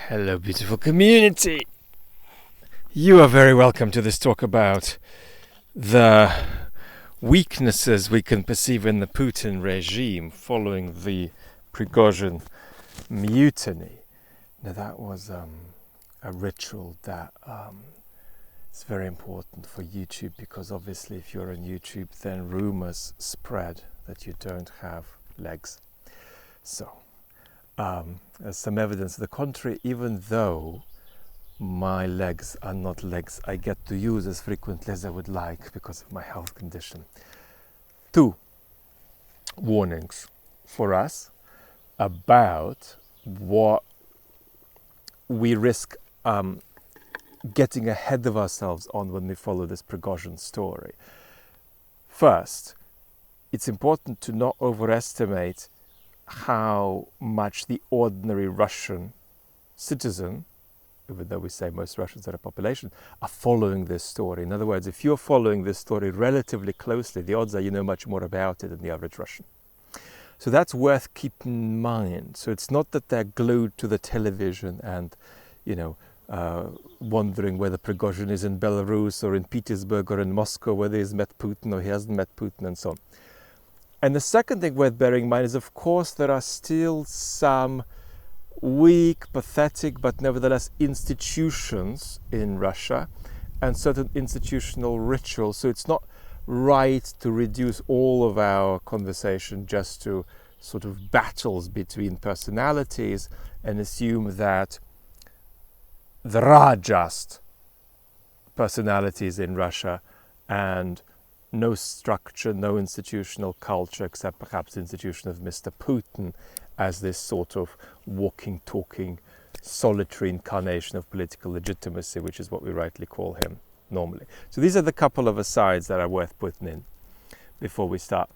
Hello, beautiful community. You are very welcome to this talk about the weaknesses we can perceive in the Putin regime following the Prigozhin mutiny. Now, that was a ritual that is very important for YouTube, because obviously if you're on YouTube, then rumors spread that you don't have legs. So there's some evidence to the contrary, even though my legs are not legs I get to use as frequently as I would like because of my health condition. 2 warnings for us about what we risk getting ahead of ourselves on when we follow this Prigozhin story. First, it's important to not overestimate how much the ordinary Russian citizen, even though we say most Russians are a population, are following this story. In other words, if you're following this story relatively closely, the odds are you know much more about it than the average Russian. So that's worth keeping in mind. So it's not that they're glued to the television and, wondering whether Prigozhin is in Belarus or in Petersburg or in Moscow, whether he's met Putin or he hasn't met Putin, and so on. And the second thing worth bearing in mind is, of course, there are still some weak, pathetic, but nevertheless institutions in Russia and certain institutional rituals. So it's not right to reduce all of our conversation just to sort of battles between personalities and assume that there are just personalities in Russia and no structure, no institutional culture, except perhaps the institution of Mr. Putin as this sort of walking, talking, solitary incarnation of political legitimacy, which is what we rightly call him normally. So these are the couple of asides that are worth putting in before we start.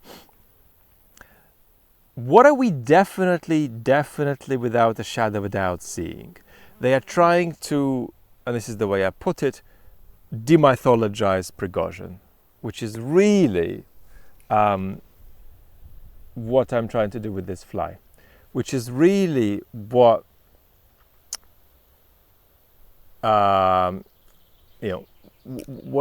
What are we definitely without a shadow of a doubt seeing? They are trying to, and this is the way I put it, demythologize Prigozhin, which is really what I'm trying to do with this fly, which is really what what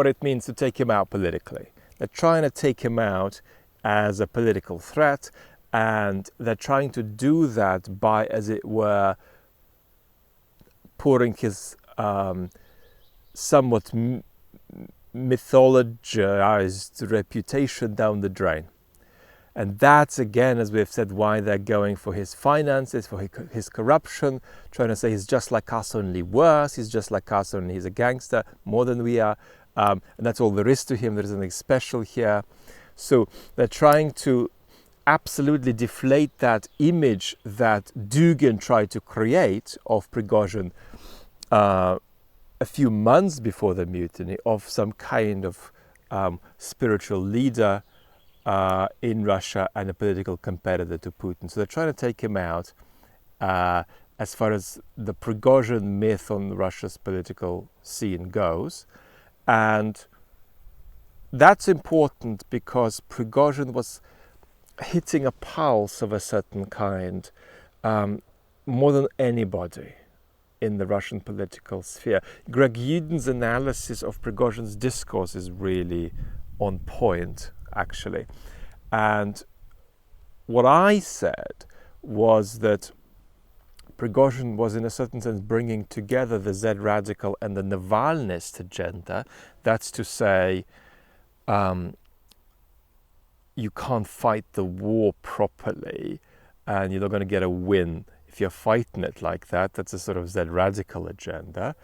it means to take him out politically. They're trying to take him out as a political threat, and they're trying to do that by, as it were, pouring his somewhat mythologized reputation down the drain. And that's, again, as we've said, why they're going for his finances, for his corruption, trying to say he's just like us, only worse, he's just like us, only he's a gangster, more than we are, and that's all there is to him, there is nothing special here. So they're trying to absolutely deflate that image that Dugin tried to create of Prigozhin a few months before the mutiny, of some kind of spiritual leader in Russia and a political competitor to Putin. So they're trying to take him out as far as the Prigozhin myth on Russia's political scene goes. And that's important because Prigozhin was hitting a pulse of a certain kind more than anybody in the Russian political sphere. Greg Yuden's analysis of Prigozhin's discourse is really on point, actually. And what I said was that Prigozhin was, in a certain sense, bringing together the Z radical and the Navalnyist agenda. That's to say, you can't fight the war properly and you're not going to get a win if you're fighting it like that. That's a sort of Z radical agenda.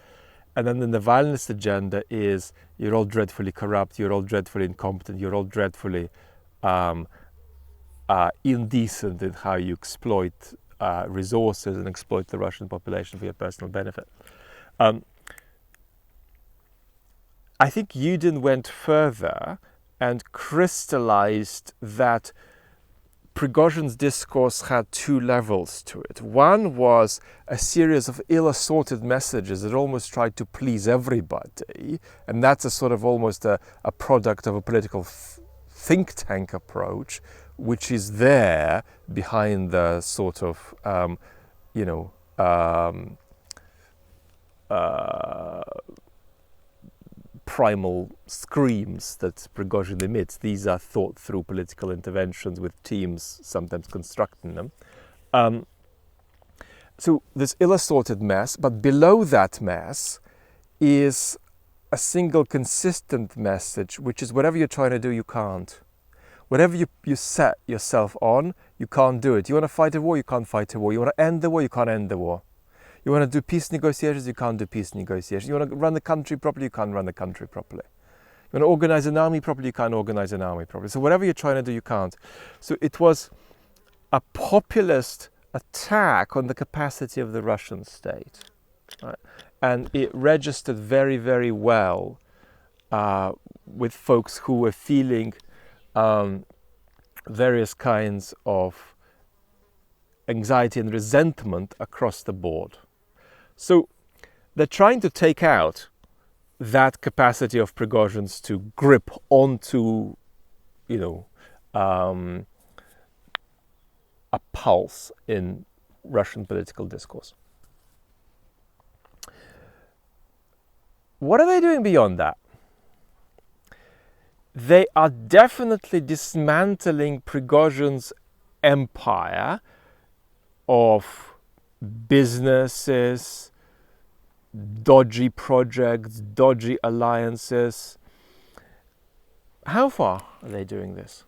And then the Navalnyist agenda is you're all dreadfully corrupt, you're all dreadfully incompetent, you're all dreadfully indecent in how you exploit resources and exploit the Russian population for your personal benefit. I think Yudin went further and crystallized that Prigozhin's discourse had 2 levels to it. One was a series of ill-assorted messages that almost tried to please everybody, and that's a sort of almost a product of a political think tank approach, which is there behind the sort of, primal screams that Prigozhin emits. These are thought through political interventions with teams sometimes constructing them. So this ill-assorted mess, but below that mess is a single consistent message, which is whatever you're trying to do, you can't. Whatever you set yourself on, you can't do it. You want to fight a war, you can't fight a war. You want to end the war, you can't end the war. You want to do peace negotiations, you can't do peace negotiations. You want to run the country properly, you can't run the country properly. You want to organize an army properly, you can't organize an army properly. So whatever you're trying to do, you can't. So it was a populist attack on the capacity of the Russian state. Right? And it registered very, very well with folks who were feeling various kinds of anxiety and resentment across the board. So they're trying to take out that capacity of Prigozhin's to grip onto, a pulse in Russian political discourse. What are they doing beyond that? They are definitely dismantling Prigozhin's empire of businesses, dodgy projects, dodgy alliances. How far are they doing this?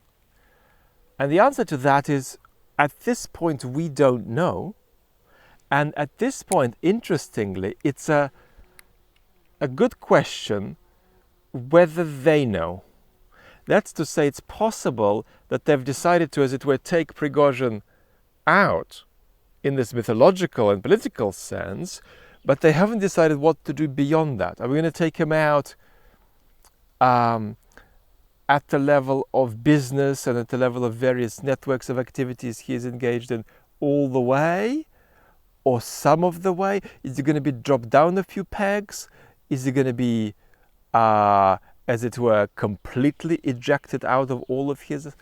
And the answer to that is, at this point, we don't know. And at this point, interestingly, it's a good question whether they know. That's to say, it's possible that they've decided to, as it were, take Prigozhin out in this mythological and political sense, but they haven't decided what to do beyond that. Are we going to take him out at the level of business and at the level of various networks of activities he is engaged in all the way, or some of the way? Is he going to be dropped down a few pegs? Is he going to be, as it were, completely ejected out of all of his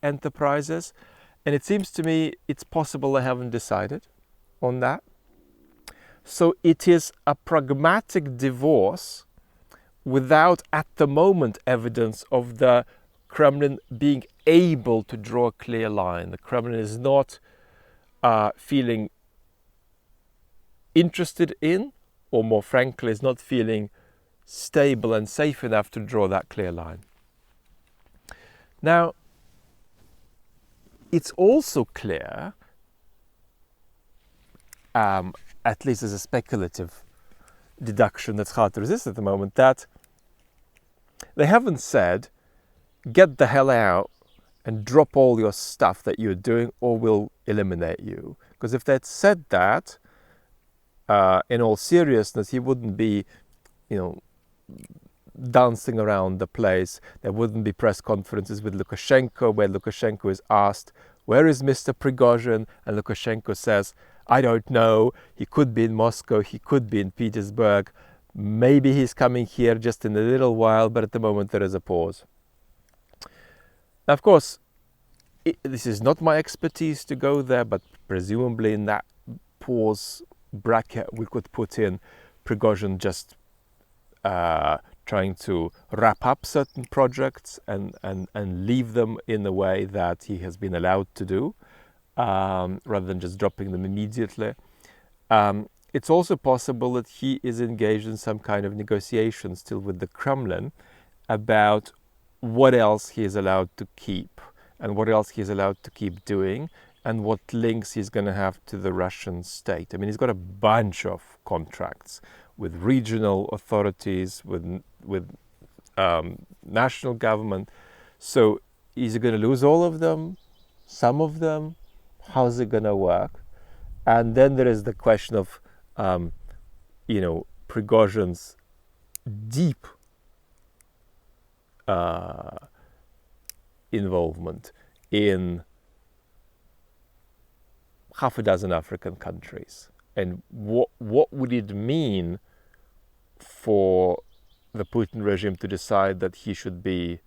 enterprises? And it seems to me it's possible they haven't decided on that. So it is a pragmatic divorce without, at the moment, evidence of the Kremlin being able to draw a clear line. The Kremlin is not feeling interested in, or more frankly, is not feeling stable and safe enough to draw that clear line. Now, it's also clear, at least as a speculative deduction that's hard to resist at the moment, that they haven't said, get the hell out and drop all your stuff that you're doing or we'll eliminate you. Because if they'd said that, in all seriousness, he wouldn't be, dancing around the place. There wouldn't be press conferences with Lukashenko where Lukashenko is asked, where is Mr. Prigozhin? And Lukashenko says, I don't know. He could be in Moscow. He could be in Petersburg. Maybe he's coming here just in a little while, but at the moment there is a pause. Now, of course, this is not my expertise to go there, but presumably in that pause bracket we could put in Prigozhin just trying to wrap up certain projects and leave them in the way that he has been allowed to do, rather than just dropping them immediately. It's also possible that he is engaged in some kind of negotiation still with the Kremlin about what else he is allowed to keep and what else he is allowed to keep doing and what links he's going to have to the Russian state. I mean, he's got a bunch of contracts with regional authorities, with national government. So is he going to lose all of them? Some of them? How's it going to work? And then there is the question of, Prigozhin's deep involvement in half a dozen African countries. And what would it mean for the Putin regime to decide that he should be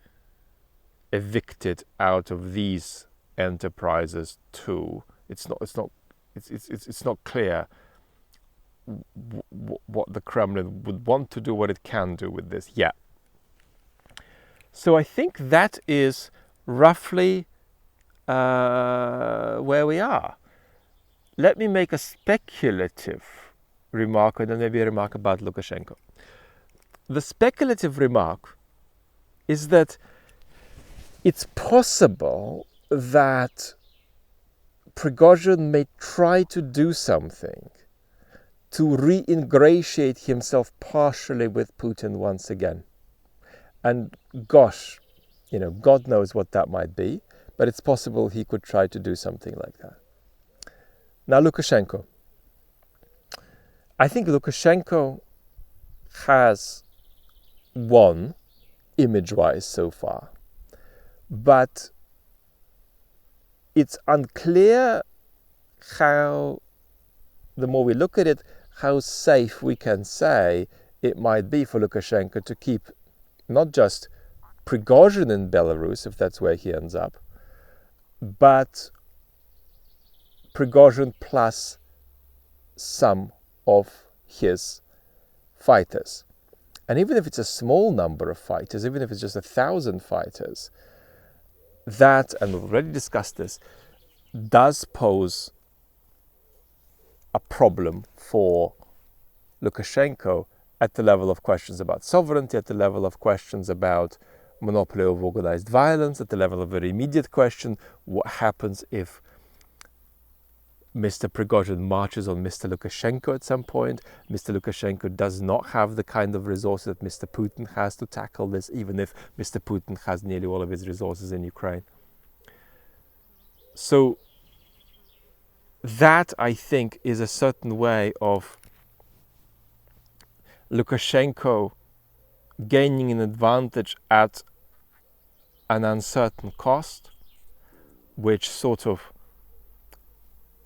evicted out of these enterprises too? It's not clear what the Kremlin would want to do, what it can do with this yet. So I think that is roughly where we are. Let me make a speculative remark and then maybe a remark about Lukashenko. The speculative remark is that it's possible that Prigozhin may try to do something to re-ingratiate himself partially with Putin once again. And gosh, God knows what that might be, but it's possible he could try to do something like that. Now, Lukashenko. I think Lukashenko has won, image-wise, so far. But it's unclear how, the more we look at it, how safe we can say it might be for Lukashenko to keep not just Prigozhin in Belarus, if that's where he ends up, but Prigozhin plus some of his fighters. And even if it's a small number of fighters, even if it's just 1,000 fighters, that, and we've already discussed this, does pose a problem for Lukashenko at the level of questions about sovereignty, at the level of questions about monopoly of organized violence, at the level of a very immediate question, what happens if Mr. Prigozhin marches on Mr. Lukashenko at some point? Mr. Lukashenko does not have the kind of resources that Mr. Putin has to tackle this, even if Mr. Putin has nearly all of his resources in Ukraine. So that, I think, is a certain way of Lukashenko gaining an advantage at an uncertain cost, which sort of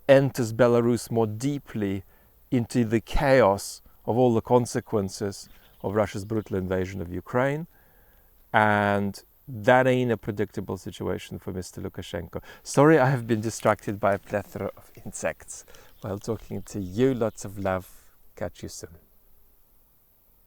enters Belarus more deeply into the chaos of all the consequences of Russia's brutal invasion of Ukraine. And that ain't a predictable situation for Mr. Lukashenko. Sorry, I have been distracted by a plethora of insects while talking to you. Lots of love. Catch you soon.